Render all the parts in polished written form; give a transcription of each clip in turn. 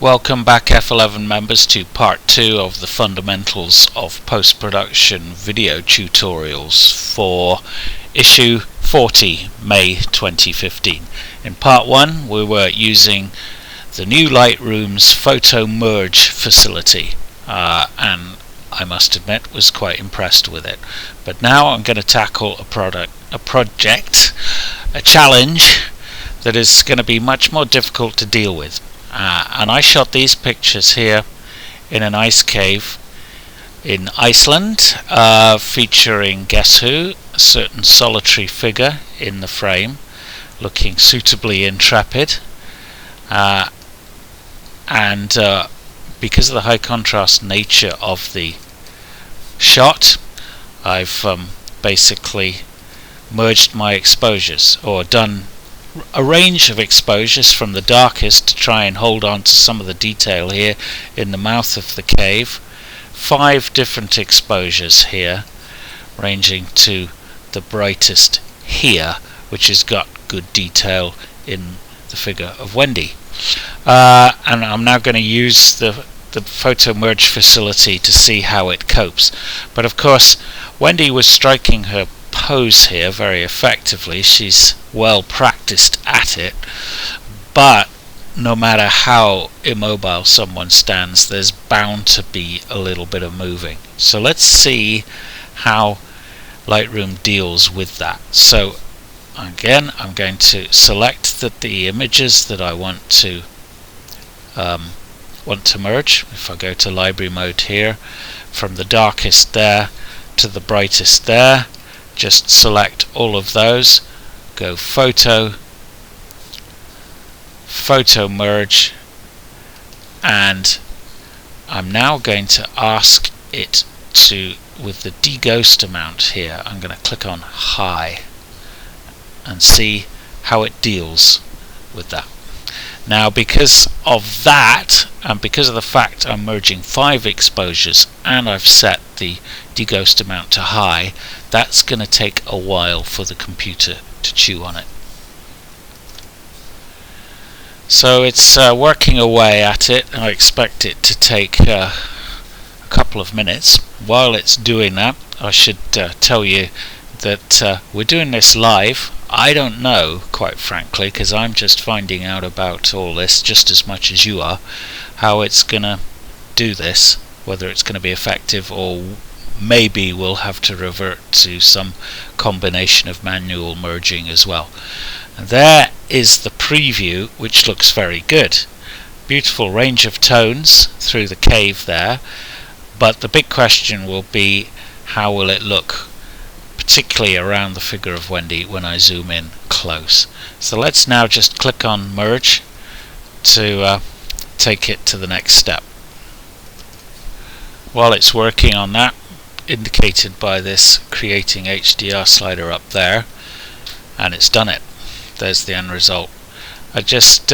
Welcome back F11 members to part 2 of the fundamentals of post-production video tutorials for issue 40 May 2015. In part 1 we were using the new Lightroom's photo merge facility and I must admit was quite impressed with it. But now I'm going to tackle a challenge that is going to be much more difficult to deal with. And I shot these pictures here in an ice cave in Iceland, featuring, guess who, a certain solitary figure in the frame, looking suitably intrepid, and because of the high contrast nature of the shot, I've basically merged my exposures, or done a range of exposures from the darkest to try and hold on to some of the detail here in the mouth of the cave. 5 different exposures here, ranging to the brightest here, which has got good detail in the figure of Wendy. And I'm now going to use the photo merge facility to see how it copes. But of course Wendy was striking her pose here very effectively. She's well practiced at it, but no matter how immobile someone stands, there's bound to be a little bit of moving. So let's see how Lightroom deals with that. So again, I'm going to select the images that I want to merge. If I go to library mode here, from the darkest there to the brightest there, just select all of those, go photo merge, and I'm now going to ask it to, with the deghost amount here, I'm going to click on high and see how it deals with that. Now, because of that, and because of the fact I'm merging 5 exposures and I've set the deghost amount to high, that's going to take a while for the computer to chew on it. So it's working away at it. I expect it to take a couple of minutes. While it's doing that, I should tell you that we're doing this live. I don't know, quite frankly, because I'm just finding out about all this just as much as you are, how it's going to do this, whether it's going to be effective, or maybe we'll have to revert to some combination of manual merging as well. And there is the preview, which looks very good. Beautiful range of tones through the cave there, but the big question will be, how will it look, particularly around the figure of Wendy, when I zoom in close. So let's now just click on merge to take it to the next step. While it's working on that, indicated by this creating HDR slider up there, and it's done it. There's the end result. I just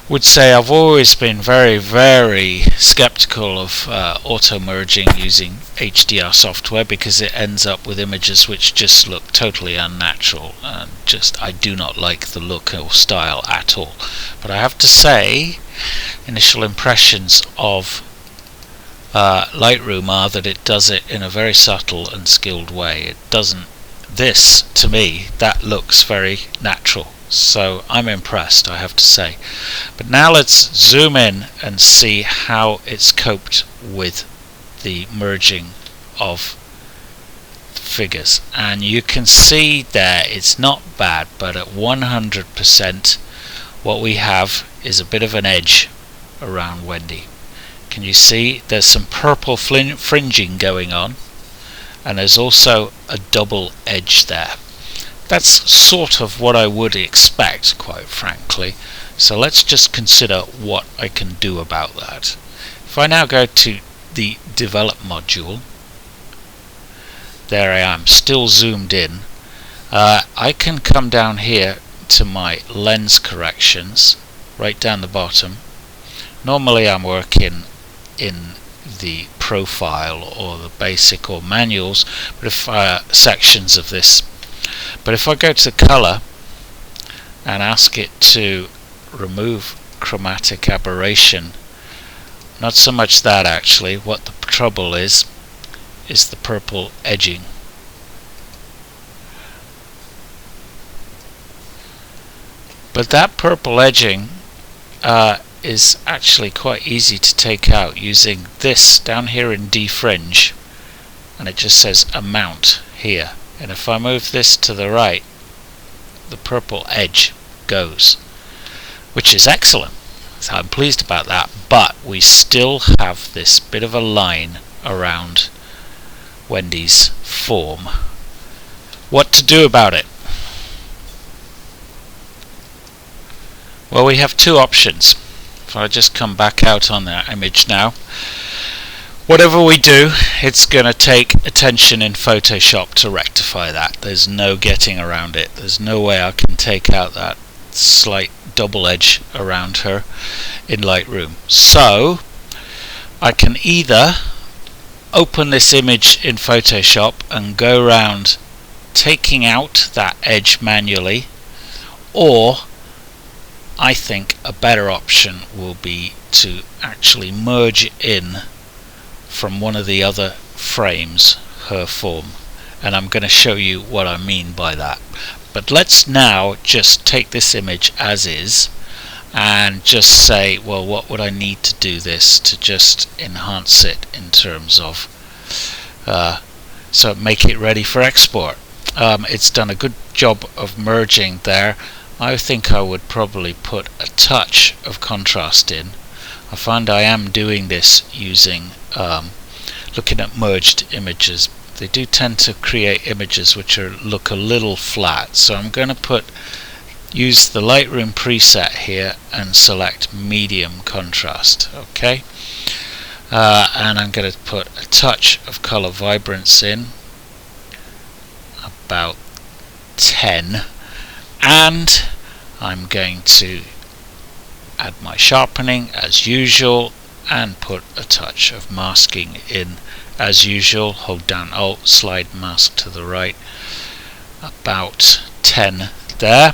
would say I've always been very, very skeptical of auto merging using HDR software, because it ends up with images which just look totally unnatural, and I do not like the look or style at all. But I have to say, initial impressions of Lightroom are that it does it in a very subtle and skilled way. It doesn't, this to me, that looks very natural. So I'm impressed, I have to say. But now let's zoom in and see how it's coped with the merging of figures. And you can see there it's not bad, but at 100% what we have is a bit of an edge around Wendy. Can you see there's some purple fringing going on, and there's also a double edge there. That's sort of what I would expect, quite frankly. So let's just consider what I can do about that. If I now go to the develop module, there I am, still zoomed in. I can come down here to my lens corrections, right down the bottom. Normally I'm working in the profile or the basic or manuals, but if sections of this. But if I go to color and ask it to remove chromatic aberration. Not so much that actually. What the trouble is the purple edging. But that purple edging is actually quite easy to take out using this down here in defringe, and it just says amount here, and if I move this to the right, the purple edge goes, which is excellent. So I'm pleased about that, but we still have this bit of a line around Wendy's form. What to do about it? Well, we have two options. If I just come back out on that image now, whatever we do, it's going to take attention in Photoshop to rectify that. There's no getting around it. There's no way I can take out that slight double edge around her in Lightroom. So I can either open this image in Photoshop and go around taking out that edge manually, or I think a better option will be to actually merge in from one of the other frames her form, and I'm going to show you what I mean by that. But let's now just take this image as is and just say, well, what would I need to do this to just enhance it in terms of so make it ready for export. It's done a good job of merging there. I think I would probably put a touch of contrast in. I find I am doing this using looking at merged images. They do tend to create images which look a little flat, so I'm going to use the Lightroom preset here and select medium contrast. Okay, and I'm going to put a touch of color vibrance in, about 10, and I'm going to add my sharpening as usual and put a touch of masking in as usual. Hold down Alt, slide mask to the right, about 10 there,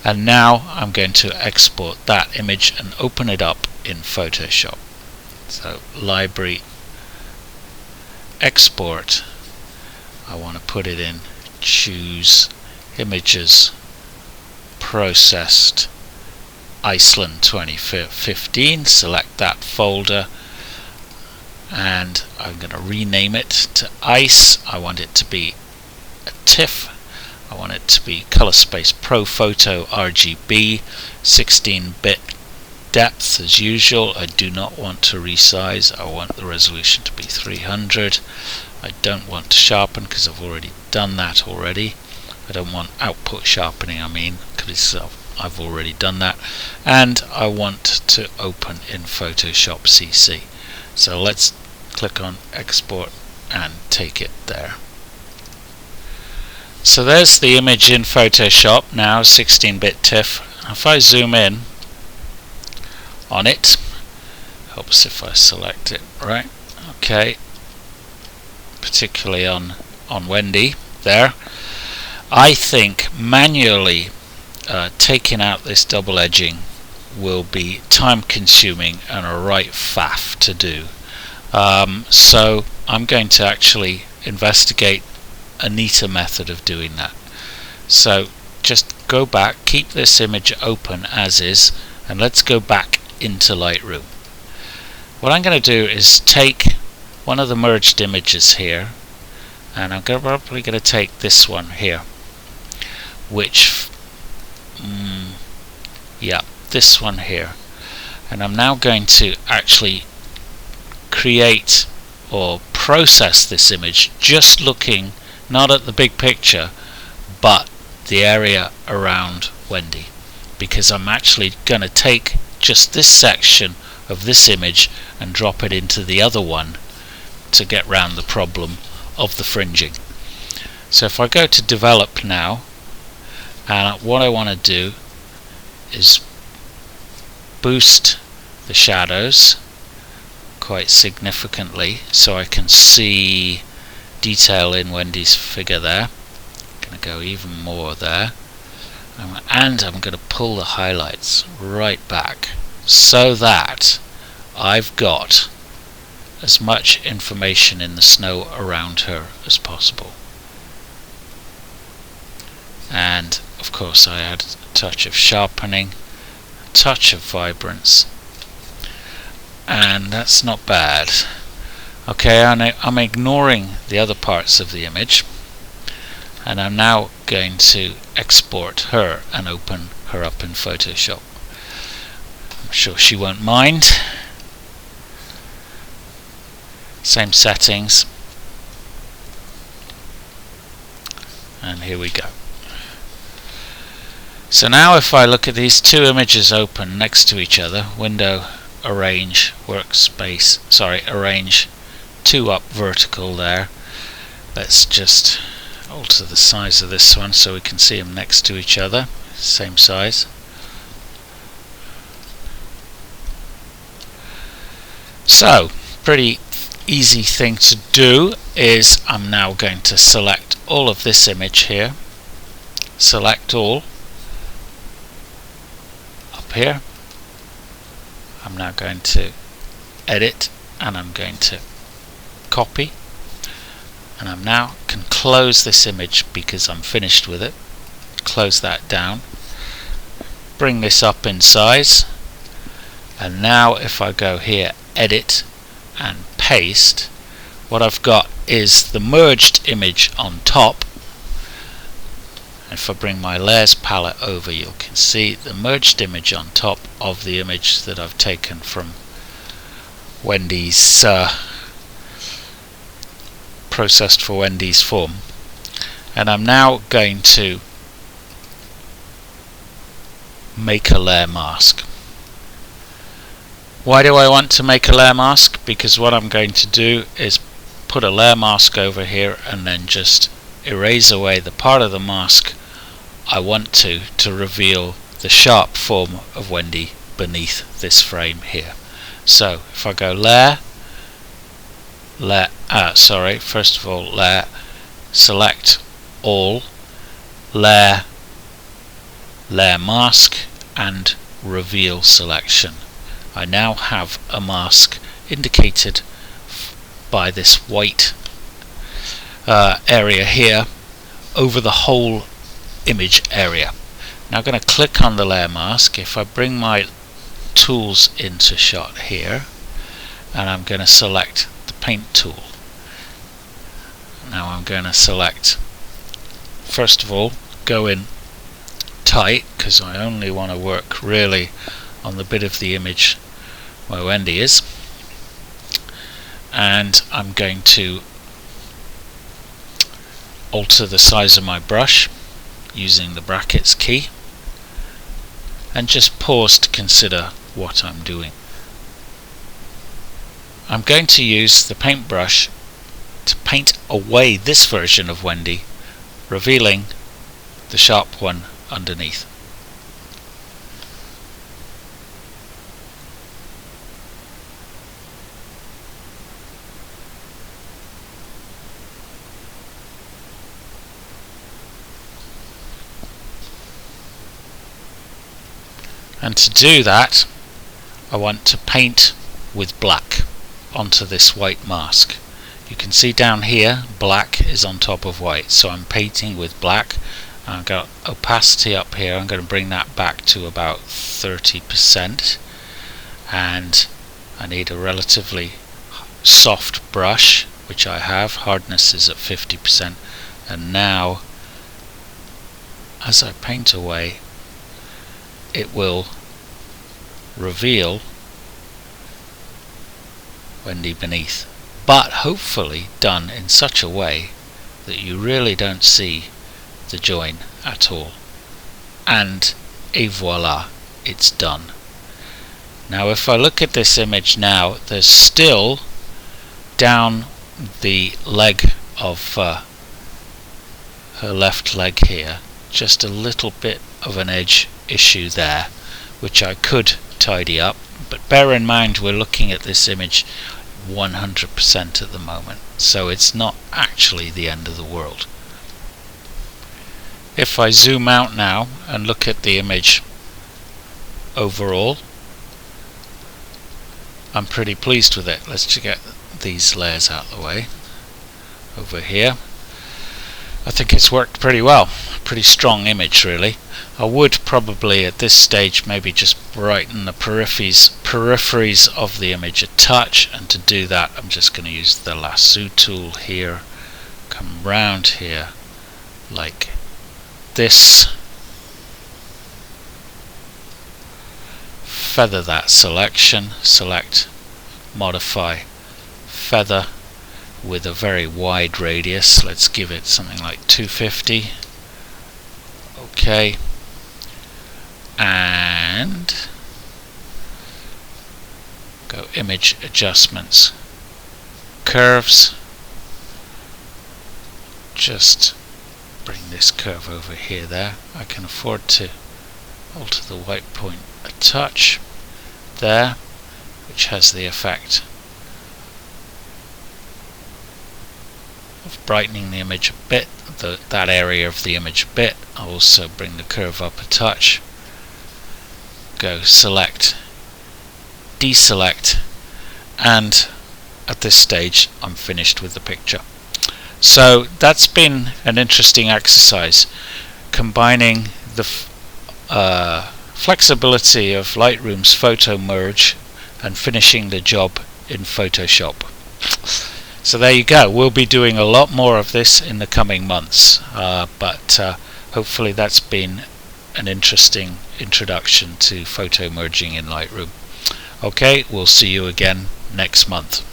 and now I'm going to export that image and open it up in Photoshop. So library, export, I want to put it in, choose images, processed Iceland 2015, select that folder, and I'm going to rename it to ICE. I want it to be a TIFF. I want it to be Color Space Pro Photo RGB, 16-bit depth as usual. I do not want to resize. I want the resolution to be 300. I don't want to sharpen because I've already done that already. I don't want output sharpening, because I've already done that, and I want to open in Photoshop CC. So let's click on export and take it there. So there's the image in Photoshop now, 16-bit TIFF. If I zoom in on it, helps if I select it right, okay, particularly on Wendy there. I think manually taking out this double edging will be time consuming and a right faff to do. So I'm going to actually investigate a neater method of doing that. So just go back, keep this image open as is, and let's go back into Lightroom. What I'm going to do is take one of the merged images here, and I'm probably going to take this one here, which yeah, this one here, and I'm now going to actually create or process this image, just looking not at the big picture but the area around Wendy, because I'm actually going to take just this section of this image and drop it into the other one to get round the problem of the fringing. So if I go to develop now, and what I want to do is boost the shadows quite significantly so I can see detail in Wendy's figure there. I'm going to go even more there, and I'm going to pull the highlights right back so that I've got as much information in the snow around her as possible. And of course I add a touch of sharpening, a touch of vibrance, and that's not bad. Okay, I'm ignoring the other parts of the image, and I'm now going to export her and open her up in Photoshop. I'm sure she won't mind. Same settings, and here we go. So now if I look at these two images open next to each other, window, arrange, workspace, arrange, two up vertical there. Let's just alter the size of this one so we can see them next to each other, same size. So, pretty easy thing to do is I'm now going to select all of this image here, select all, up here. I'm now going to edit and I'm going to copy, and I'm now can close this image because I'm finished with it. Close that down, bring this up in size, and now if I go here, edit and paste, what I've got is the merged image on top. If I bring my layers palette over, you can see the merged image on top of the image that I've taken from Wendy's processed for Wendy's form. And I'm now going to make a layer mask. Why do I want to make a layer mask? Because what I'm going to do is put a layer mask over here and then just erase away the part of the mask I want to reveal the sharp form of Wendy beneath this frame here. So if I go layer, first of all layer, select all, layer, layer mask and reveal selection. I now have a mask indicated by this white area here over the whole image area. Now I'm going to click on the layer mask. If I bring my tools into shot here, and I'm going to select the paint tool. Now I'm going to select, first of all, go in tight because I only want to work really on the bit of the image where Wendy is, and I'm going to alter the size of my brush using the brackets key and just pause to consider what I'm doing. I'm going to use the paintbrush to paint away this version of Wendy, revealing the sharp one underneath. And to do that, I want to paint with black onto this white mask. You can see down here, black is on top of white, so I'm painting with black. I've got opacity up here, I'm going to bring that back to about 30%, and I need a relatively soft brush, which I have. Hardness is at 50%, and now as I paint away, it will reveal Wendy beneath, but hopefully done in such a way that you really don't see the join at all. And et voila, it's done. Now if I look at this image now, there's still down the leg of her left leg here just a little bit of an edge issue there, which I could tidy up, but bear in mind we're looking at this image 100% at the moment, so it's not actually the end of the world. If I zoom out now and look at the image overall, I'm pretty pleased with it. Let's just get these layers out of the way. Over here, I think it's worked pretty well. Pretty strong image, really. I would probably at this stage maybe just brighten the peripheries of the image a touch, and to do that I'm just going to use the lasso tool here, come round here like this, feather that selection, select, modify, feather with a very wide radius. Let's give it something like 250. Okay, and go image adjustments, curves, just bring this curve over here. There, I can afford to alter the white point a touch there, which has the effect of brightening the image a bit, that area of the image a bit. I'll also bring the curve up a touch, go select, deselect, and at this stage I'm finished with the picture. So that's been an interesting exercise, combining the flexibility of Lightroom's photo merge and finishing the job in Photoshop. So there you go. We'll be doing a lot more of this in the coming months, but hopefully that's been an interesting introduction to photo merging in Lightroom. Okay, we'll see you again next month.